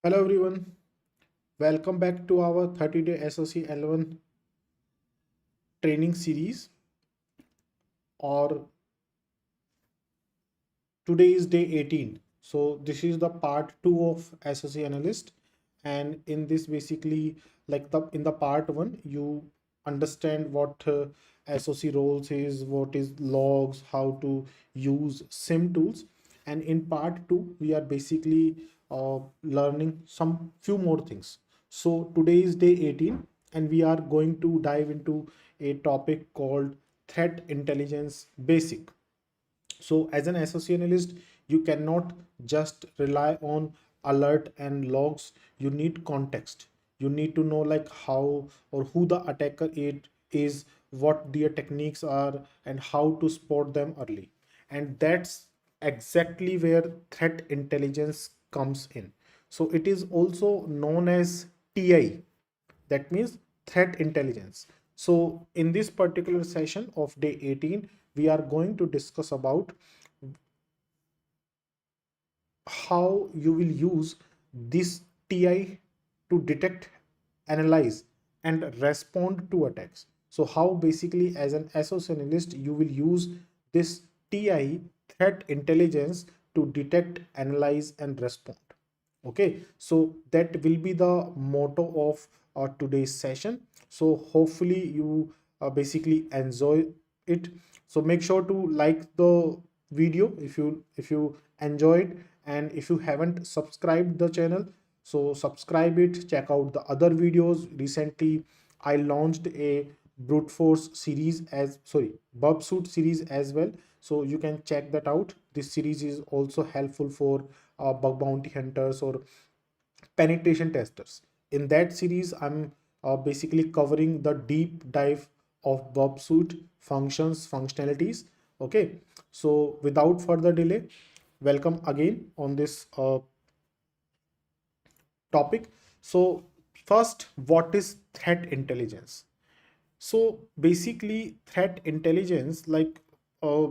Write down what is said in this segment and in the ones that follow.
Hello everyone, welcome back to our 30-day SOC 11 training series. Or today is day 18. So this is the part 2 of SOC Analyst, and in this basically like the in the part 1 you understand what SOC roles is, what is logs, how to use SIM tools, and in part 2 we are basically learning some few more things. So today is day 18 and we are going to dive into a topic called threat intelligence basic. So as an SOC analyst, you cannot just rely on alert and logs. You need context. You need to know like how or who the attacker it is, what their techniques are, and how to spot them early. And that's exactly where threat intelligence comes in. So it is also known as TI, that means threat intelligence. So in this particular session of day 18 we are going to discuss about how you will use this TI to detect, analyze, and respond to attacks. So how basically as an SOC analyst you will use this TI, threat intelligence, to detect, analyze, and respond. Okay, so that will be the motto of today's session. So hopefully you basically enjoy it. So make sure to like the video if you enjoyed, and if you haven't subscribed the channel, so subscribe it. Check out the other videos. Recently I launched a brute force series as sorry bub suit series as well, so you can check that out. This series is also helpful for bug bounty hunters or penetration testers. In that series I'm basically covering the deep dive of bub suit functions, functionalities. Okay, so without further delay, welcome again on this topic. So first, what is threat intelligence? So basically threat intelligence, like uh,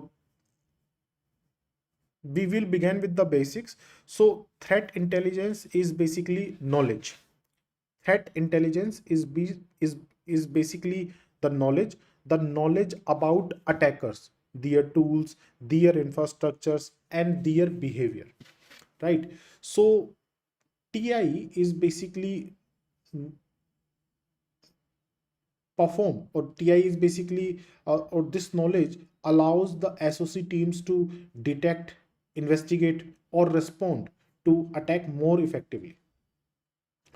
we will begin with the basics. So threat intelligence is basically knowledge. Threat intelligence is basically the knowledge about attackers, their tools, their infrastructures, and their behavior, right? So TI is basically perform, or TI is basically or this knowledge allows the SOC teams to detect, investigate, or respond to attack more effectively,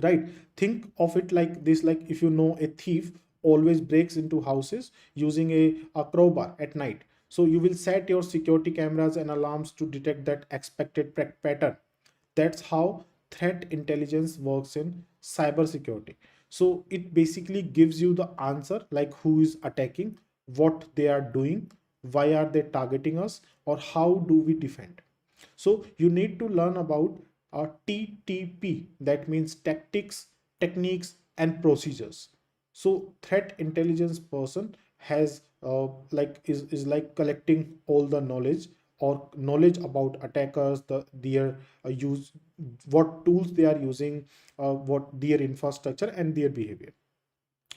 right? Think of it like this, like if you know a thief always breaks into houses using a crowbar at night, so you will set your security cameras and alarms to detect that expected pattern. That's how threat intelligence works in cybersecurity. So it basically gives you the answer, like who is attacking, what they are doing, why are they targeting us, or how do we defend. So you need to learn about TTP, that means tactics, techniques, and procedures. So threat intelligence person has is like collecting all the knowledge, or knowledge about attackers, their use, what tools they are using, what their infrastructure and their behavior.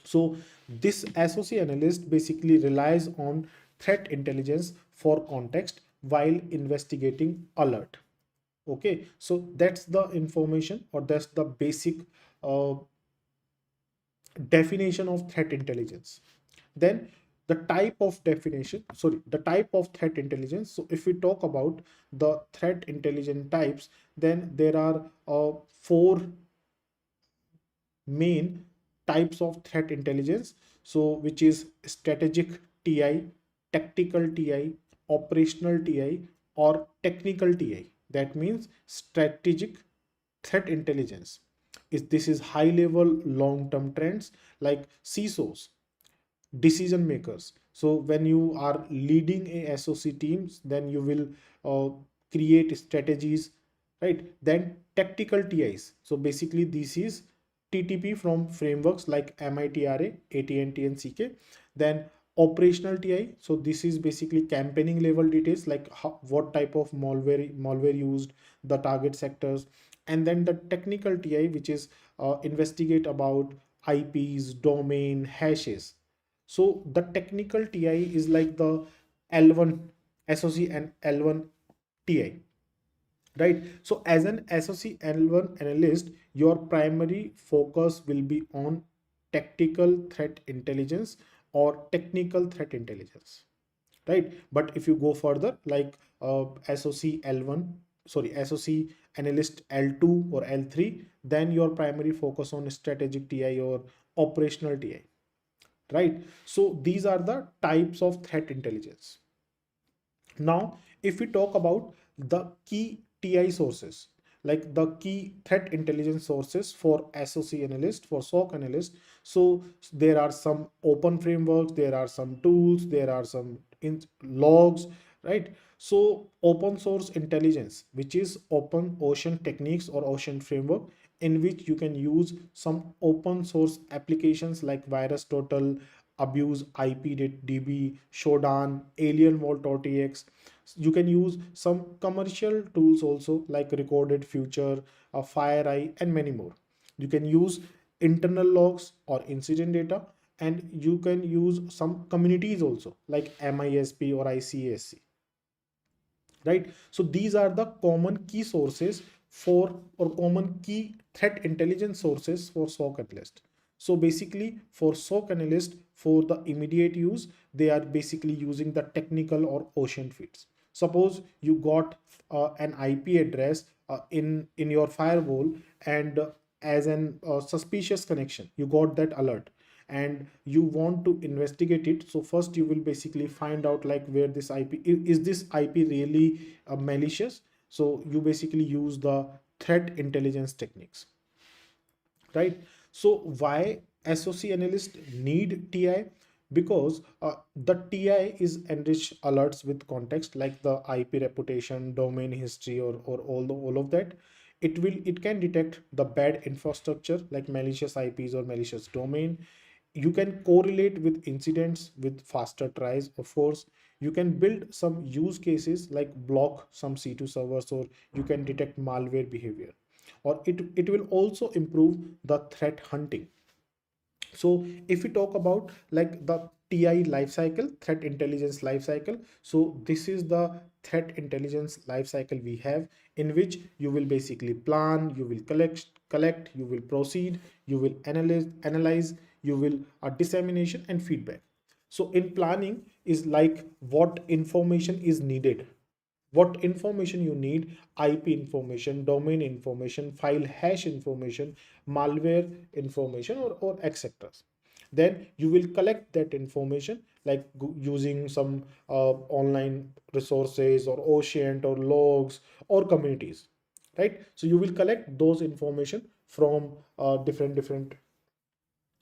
So this SOC analyst basically relies on threat intelligence for context while investigating alert. Okay, so that's the information, or that's the basic uh, definition of threat intelligence. Then the type of threat intelligence. So if we talk about the threat intelligence types, then there are four main types of threat intelligence. So which is strategic TI, tactical TI, operational TI, or technical TI. That means strategic threat intelligence is this is high level long term trends, like CISOs, decision makers. So when you are leading a SOC teams, then you will create strategies, right? Then tactical TIs. So basically this is TTP from frameworks like MITRA, AT&T, and CK. Then operational TI. So this is basically campaigning level details, like what type of malware used, the target sectors, And then the technical TI, which is investigate about IPs, domain, hashes. So the technical TI is like the L1 SOC and L1 TI, right? So as an SOC L1 analyst, your primary focus will be on tactical threat intelligence or technical threat intelligence, right? But if you go further, like SOC L1, sorry, SOC analyst L2 or L3, then your primary focus on strategic TI or operational TI, right? So these are the types of threat intelligence. Now, if we talk about the key TI sources, like the key threat intelligence sources for SOC analyst, for SOC analyst, so there are some open frameworks, there are some tools, there are some logs, right? So open source intelligence, which is open ocean techniques or ocean framework, in which you can use some open source applications like virus total, abuse IPDB, Shodan, Alien Vault OTX. You can use some commercial tools also like Recorded Future, FireEye, and many more. You can use internal logs or incident data, and you can use some communities also like MISP or ICASC, right? So these are the common key sources for, or common key threat intelligence sources for SOC analyst. So basically for SOC analyst, for the immediate use, they are basically using the technical or ocean feeds. Suppose you got an IP address in your firewall, and as an suspicious connection, you got that alert and you want to investigate it. So first you will basically find out like where this IP is, this IP really malicious. So you basically use the threat intelligence techniques, right? So why SOC analyst need TI? Because the TI is enriched alerts with context like the IP reputation, domain history, or all of that. It can detect the bad infrastructure like malicious IPs or malicious domain. You can correlate with incidents with faster tries. Of course, you can build some use cases like block some C2 servers, or you can detect malware behavior, or it will also improve the threat hunting. So if we talk about like the TI lifecycle, threat intelligence lifecycle, so this is the threat intelligence lifecycle we have, in which you will basically plan, you will collect, you will proceed, you will analyze, you will dissemination and feedback. So in planning is like what information is needed, what information you need: IP information, domain information, file hash information, malware information, or etc. Then you will collect that information like using some online resources or ocean or logs or communities, right? So you will collect those information from different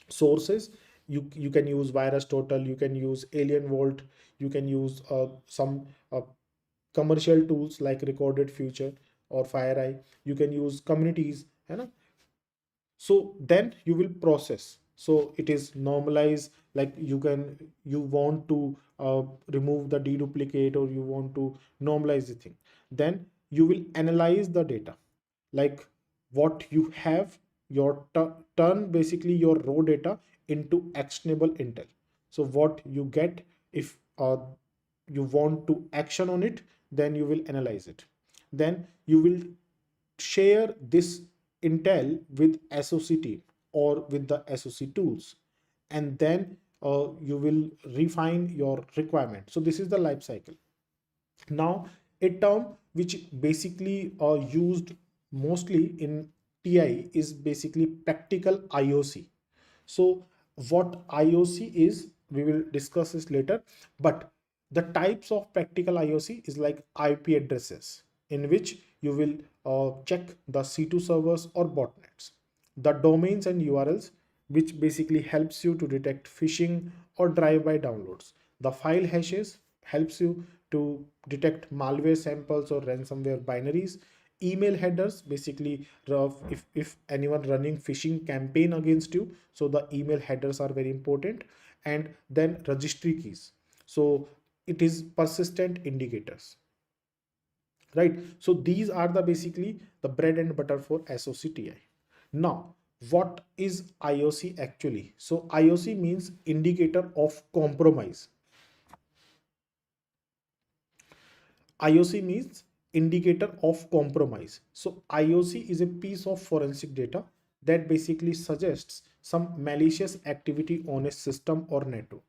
sources. You can use virus total, you can use alien vault, you can use some commercial tools like Recorded Future or FireEye. You can use communities, you know. So then you will process. So it is normalize, like you want to remove the deduplicate, or you want to normalize the thing. Then you will analyze the data, like what you have, your turn basically your raw data into actionable intel. So what you get, if you want to action on it, then you will analyze it. Then you will share this intel with SOC team or with the SOC tools, and then you will refine your requirement. So this is the life cycle. Now, a term which basically used mostly in TI is basically practical IOC. So what IOC is, we will discuss this later, but the types of practical IOC is like IP addresses, in which you will check the C2 servers or botnets, the domains and URLs, which basically helps you to detect phishing or drive-by downloads. The file hashes helps you to detect malware samples or ransomware binaries. Email headers, basically if anyone running phishing campaign against you, so the email headers are very important. And then registry keys, so it is persistent indicators. right? So these are the basically the bread and butter for SOCTI. Now, what is IOC actually? So IOC means indicator of compromise. IOC means indicator of compromise. So IOC is a piece of forensic data that basically suggests some malicious activity on a system or network.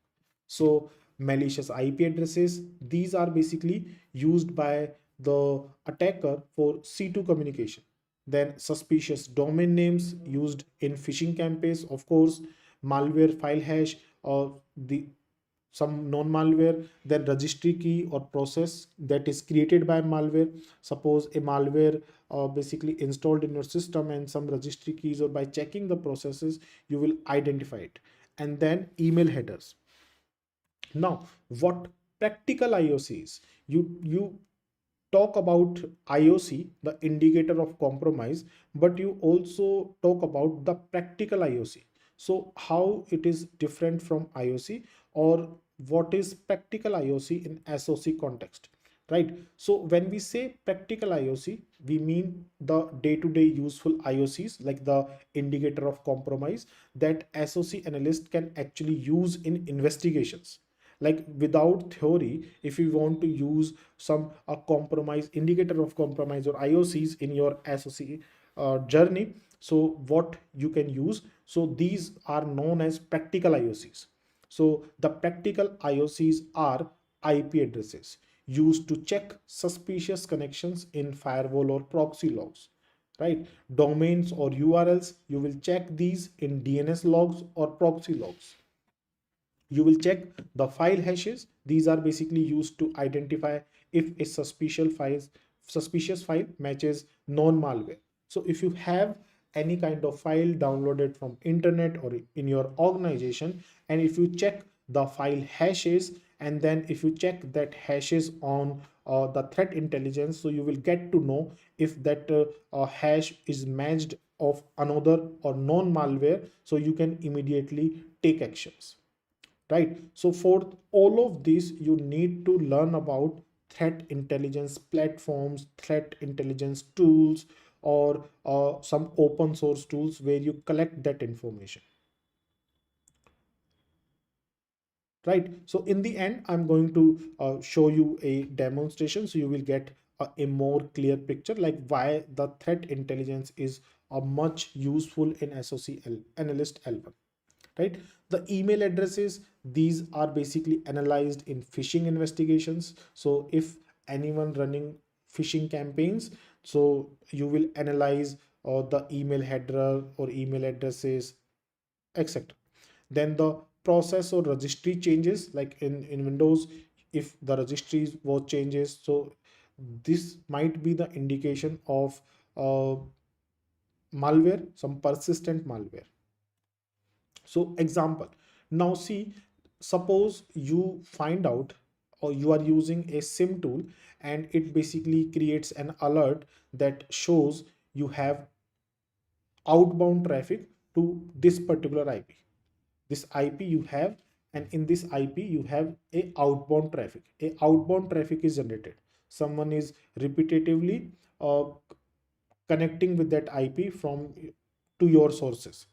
So malicious IP addresses, these are basically used by the attacker for C2 communication. Then suspicious domain names used in phishing campaigns, of course, malware file hash, or the some non-malware, then registry key or process that is created by malware. Suppose a malware basically installed in your system and some registry keys, or by checking the processes you will identify it. And then email headers. Now, what practical IOC is? You talk about IOC, the indicator of compromise, but you also talk about the practical IOC. So how it is different from IOC, or what is practical IOC in SOC context, right? So when we say practical IOC, we mean the day-to-day useful IOCs, like the indicator of compromise that SOC analyst can actually use in investigations. Like without theory, if you want to use some compromise, indicator of compromise or IOCs in your SOC journey, so what you can use, so these are known as practical IOCs. So the practical IOCs are IP addresses used to check suspicious connections in firewall or proxy logs, right? Domains or URLs, you will check these in DNS logs or proxy logs. You will check the file hashes. These are basically used to identify if a suspicious file matches non-malware. So if you have any kind of file downloaded from internet or in your organization, and if you check the file hashes, and then if you check that hashes on the threat intelligence, so you will get to know if that hash is matched of another or non-malware, so you can immediately take actions, right? So for all of this, you need to learn about threat intelligence platforms, threat intelligence tools, or some open source tools where you collect that information, right? So in the end, I'm going to show you a demonstration so you will get a more clear picture, like why the threat intelligence is much useful in SOC analyst L1, right? The email addresses, these are basically analyzed in phishing investigations. So if anyone running phishing campaigns, so you will analyze the email header or email addresses, etc. Then the process or registry changes, like in Windows, if the registries was changes, so this might be the indication of uh, malware, some persistent malware. So example, now see, suppose you find out, or you are using a SIEM tool, and it basically creates an alert that shows you have outbound traffic to this particular IP. This IP you have, and in this IP you have a outbound traffic. A outbound traffic is generated. Someone is repetitively uh, connecting with that IP from to your sources,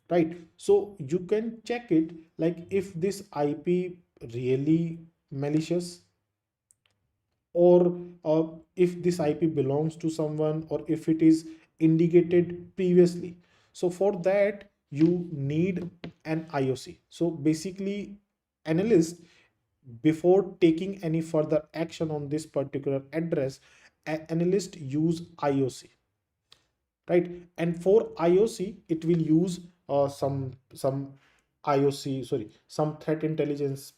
right? So you can check it, like if this IP really malicious, or if this IP belongs to someone, or if it is indicated previously. So for that you need an IOC. So basically, analyst, before taking any further action on this particular address, analyst use IOC, right? And for IOC, it will use some IOC, sorry, some threat intelligence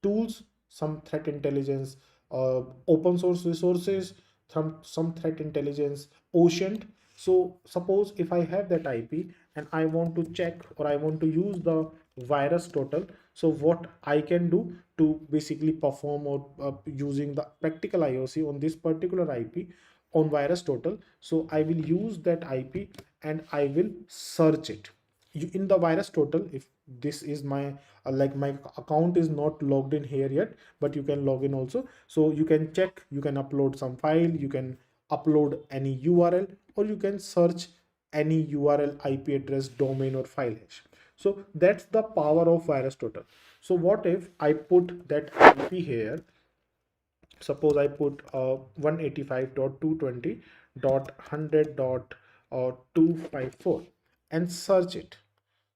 tools, some threat intelligence open source resources, some threat intelligence ocean. So suppose if I have that IP and I want to check, or I want to use the virus total, so what I can do to basically perform, or using the practical IOC on this particular IP on virus total, so I will use that IP and I will search it. In the virus total, if this is my like my account is not logged in here yet, but you can log in also. So you can check, you can upload some file, you can upload any URL, or you can search any URL, IP address, domain, or file hash. So that's the power of VirusTotal. So what if I put that IP here? Suppose I put 185.220.100.254 and search it.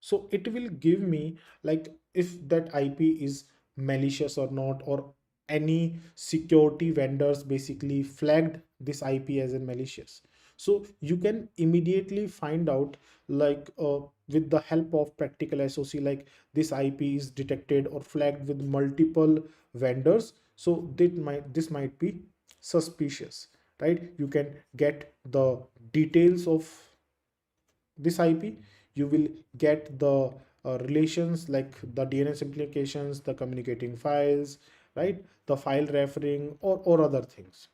So it will give me like if that IP is malicious or not, or any security vendors basically flagged this IP as a malicious. So you can immediately find out like with the help of practical SOC, like this IP is detected or flagged with multiple vendors. So this might be suspicious, right? You can get the details of this IP. You will get the relations like the DNS implications, the communicating files, right? The file referring, or other things.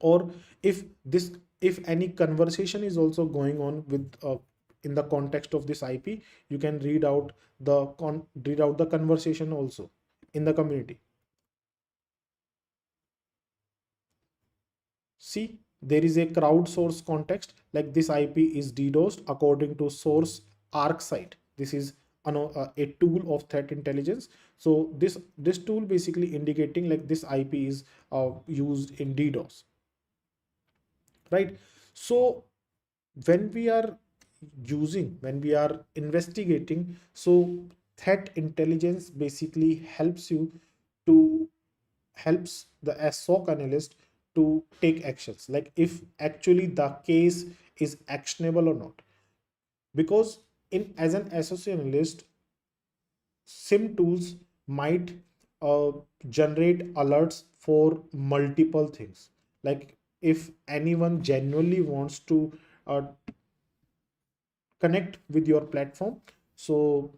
Or if this, if any conversation is also going on with in the context of this IP, you can read out the conversation also in the community. See, there is a crowdsource context, like this IP is DDoSed according to source ArcSight. This is a tool of threat intelligence. So this tool basically indicating like this IP is used in DDoS, right? So when we are investigating, so threat intelligence basically helps you to helps the SOC analyst to take actions, like if actually the case is actionable or not. Because in as an SOC analyst, SIM tools might uh, generate alerts for multiple things. Like if anyone genuinely wants to uh, connect with your platform, so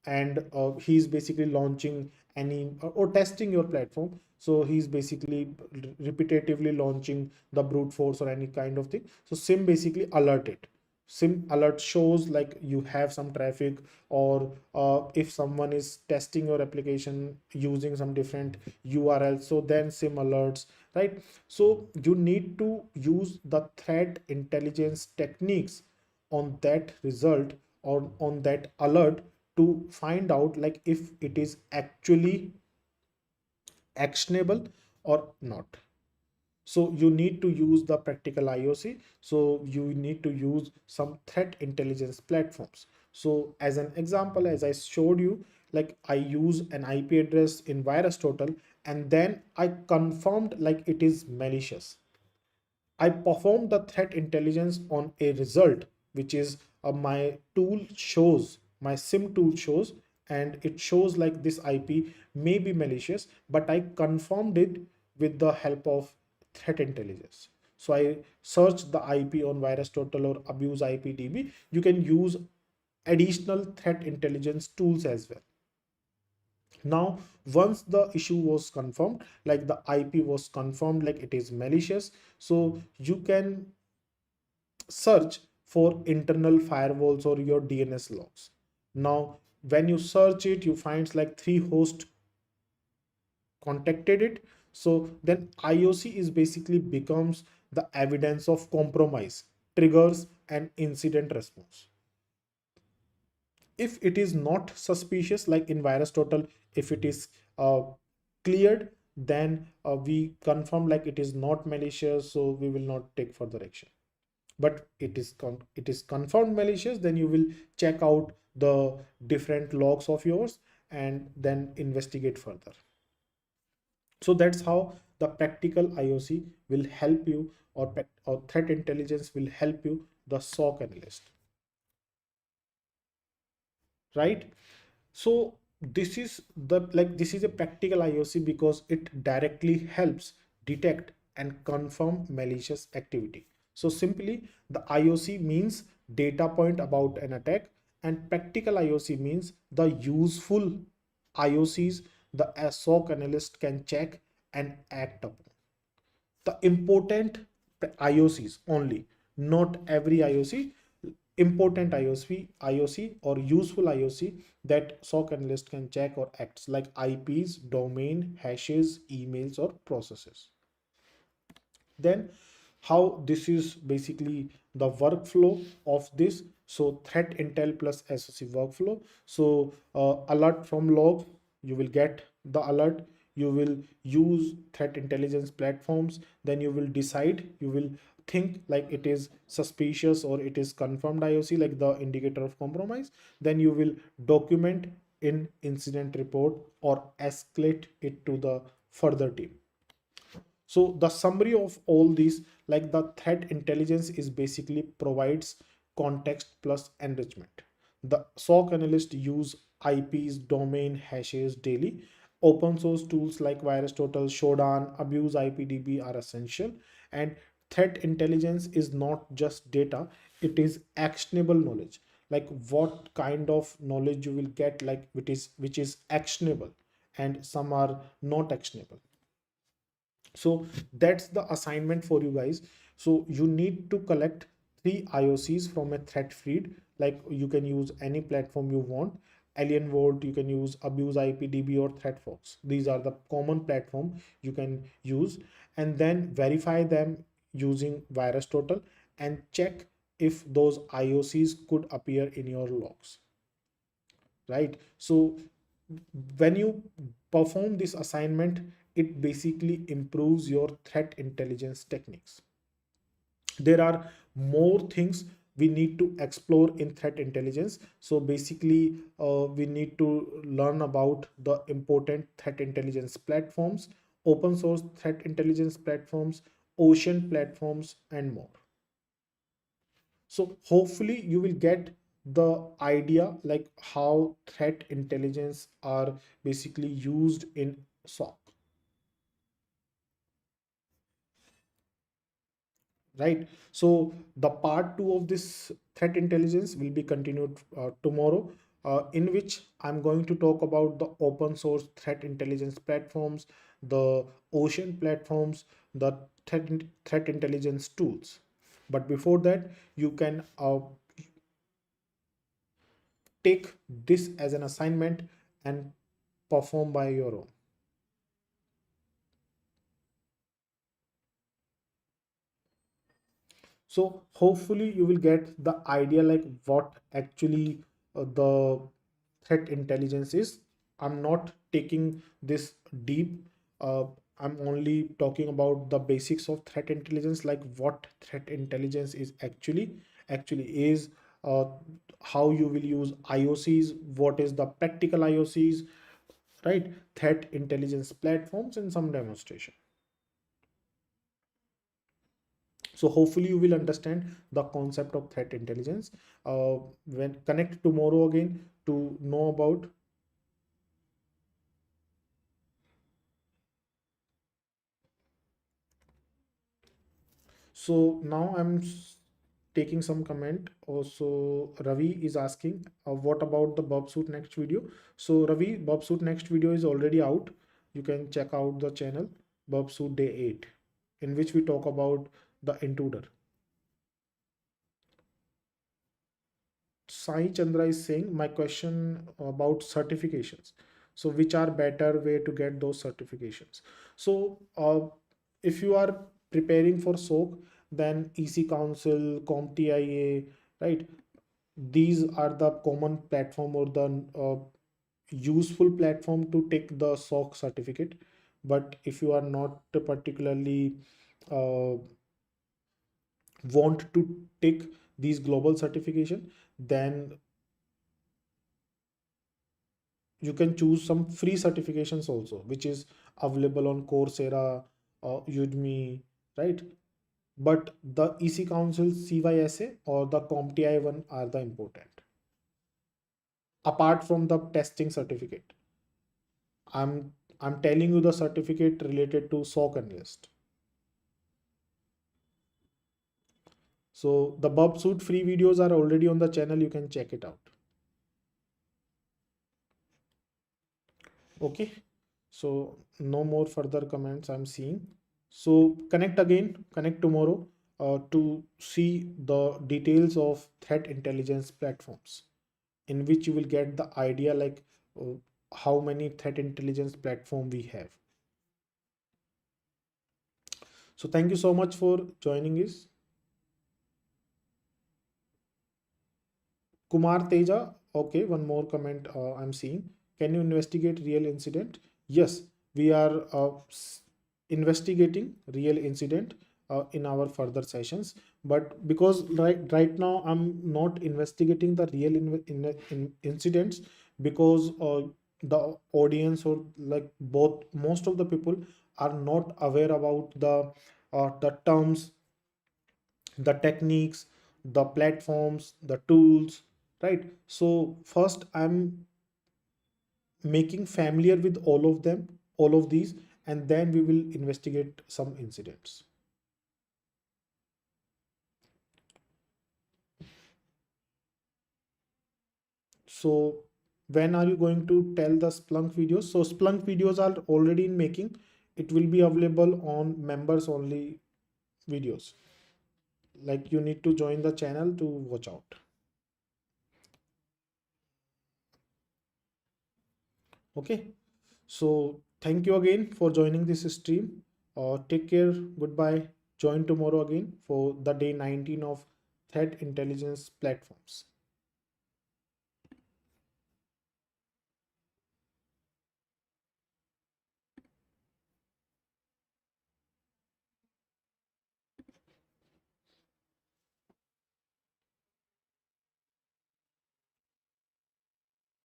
and he's basically launching any or testing your platform, so he's basically repetitively launching the brute force or any kind of thing. So sim basically alert it. Sim alert shows like you have some traffic, or if someone is testing your application using some different URL, so then sim alerts, right? So you need to use the threat intelligence techniques on that result or on that alert to find out like if it is actually actionable or not. So you need to use the practical IOC. So you need to use some threat intelligence platforms. So as an example, as I showed you, like I use an IP address in VirusTotal, and then I confirmed like it is malicious. I performed the threat intelligence on a result, which is my tool shows, my SIM tool shows, and it shows like this IP may be malicious, but I confirmed it with the help of threat intelligence. So I searched the IP on VirusTotal or Abuse IPDB. You can use additional threat intelligence tools as well. Now once the issue was confirmed, like the IP was confirmed like it is malicious, so you can search for internal firewalls or your DNS logs. Now when you search it, you find like 3 hosts contacted it. So then IOC is basically becomes the evidence of compromise, triggers, and incident response. If it is not suspicious, like in VirusTotal, if it is cleared, then we confirm like it is not malicious, so we will not take further action. But it is confirmed malicious, then you will check out the different logs of yours and then investigate further. So that's how the practical IOC will help you, or threat intelligence will help you, the SOC analyst, right? So this is a practical IOC because it directly helps detect and confirm malicious activity. So simply, the IOC means data point about an attack, and practical IOC means the useful IOCs the SOC analyst can check and act upon. The important IOCs only, not every IOC. important IOC or useful IOC that SOC analyst can check or acts like IPs, domain, hashes, emails, or processes. Then how this is basically the workflow of this. So threat intel plus SOC workflow. So alert from log, you will get the alert, you will use threat intelligence platforms, then you will decide, you will think like it is suspicious or it is confirmed IOC, like the indicator of compromise, then you will document in incident report or escalate it to the further team. So the summary of all these, like the threat intelligence is basically provides context plus enrichment. The SOC analyst use IPs, domain hashes daily. Open source tools like VirusTotal, Shodan, Abuse IPDB are essential. And threat intelligence is not just data, it is actionable knowledge. Like what kind of knowledge you will get, like which is actionable, and some are not actionable. So that's the assignment for you guys. So you need to collect three IOCs from a threat feed. Like you can use any platform you want. Alien Vault, you can use Abuse IPDB or ThreatFox. These are the common platform you can use, and then verify them using VirusTotal and check if those IOCs could appear in your logs, right? So when you perform this assignment, it basically improves your threat intelligence techniques. There are more things we need to explore in threat intelligence. So basically we need to learn about the important threat intelligence platforms, open source threat intelligence platforms, ocean platforms, and more. So hopefully you will get the idea like how threat intelligence are basically used in SOC, right? So the part two of this threat intelligence will be continued tomorrow, in which I'm going to talk about the open source threat intelligence platforms, the ocean platforms, the threat intelligence tools. But before that, you can take this as an assignment and perform by your own. So hopefully you will get the idea like what actually the threat intelligence is. I'm not taking this deep. uh, I'm only talking about the basics of threat intelligence, like what threat intelligence is actually is, uh, how you will use IOCs, what is the practical IOCs, right? Threat intelligence platforms and some demonstration. So hopefully you will understand the concept of threat intelligence. When connect tomorrow again to know about. So now taking some comment. Also, Ravi is asking, what about the Bob Suit next video? So Ravi, Bob Suit next video is already out. You can check out the channel Bob Suit Day 8, in which we talk about the intruder. Sai Chandra is saying, my question about certifications. So which are better way to get those certifications? So if you are preparing for SOC, then EC Council, CompTIA, right? These are the common platform or the useful platform to take the SOC certificate. But if you are not particularly uh, want to take these global certification, then you can choose some free certifications also, which is available on Coursera or Udemy, right? But the EC Council CYSA or the CompTIA one are the important. Apart from the testing certificate, I'm I'm telling you the certificate related to SOC analyst. So the Bob Suit free videos are already on the channel. You can check it out. Okay. So no more further comments I'm seeing. So connect again, connect tomorrow. to see the details of threat intelligence platforms, in which you will get the idea like uh, how many threat intelligence platform we have. So thank you so much for joining us. Kumar Teja, okay, one more comment I'm seeing. Can you investigate real incident? Yes, we are investigating real incident in our further sessions. But because right now I'm not investigating the real incidents, because the audience, or like both most of the people are not aware about the terms, the techniques, the platforms, the tools, right? So first I'm making familiar with all of them, all of these, and then we will investigate some incidents. So when are you going to tell the Splunk videos? So Splunk videos are already in making. It will be available on members only videos. Like you need to join the channel to watch out. Okay. So thank you again for joining this stream. Take care. Goodbye. Join tomorrow again for the day 19 of Threat Intelligence Platforms.